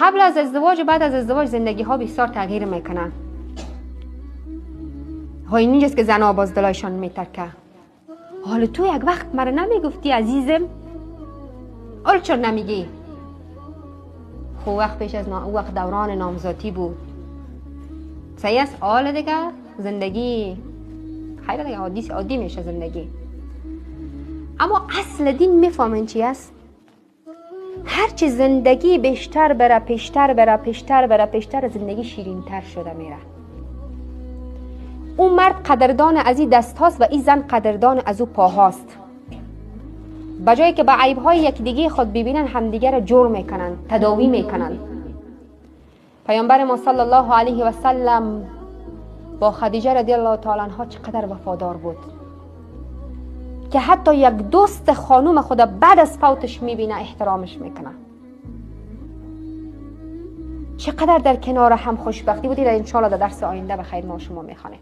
قبل از ازدواج و بعد از ازدواج زندگی ها بسیار تغییر میکنه. های اینجاست که زنها باز دلایشان میترکه. حالا تو یک وقت مرا نمیگفتی عزیزم؟ حالا چرا نمیگی؟ خب وقت پیش از وقت دوران نامزادی بود. صحیح است. حالا دیگه زندگی خیلی دیگه عادی میشه زندگی. اما اصل دین میفهمین چی است؟ هرچی زندگی بیشتر بره پیشتر زندگی شیرین‌تر شده میره. اون مرد قدردان از این دست هاست و این زن قدردان از او پاهاست. بجایی که به عیب‌های یکدیگه خود ببینن همدیگه را جور میکنن، تداوی میکنن. پیامبر ما صلی الله علیه و سلم با خدیجه رضی الله تعالی عنها چقدر وفادار بود که حتی یک دوست خانوم خود بعد از فوتش میبینه احترامش میکنه. چقدر در کنار هم خوشبختی بودی. در انشاءالله در درس آینده به خیر ما شما میخوانیم.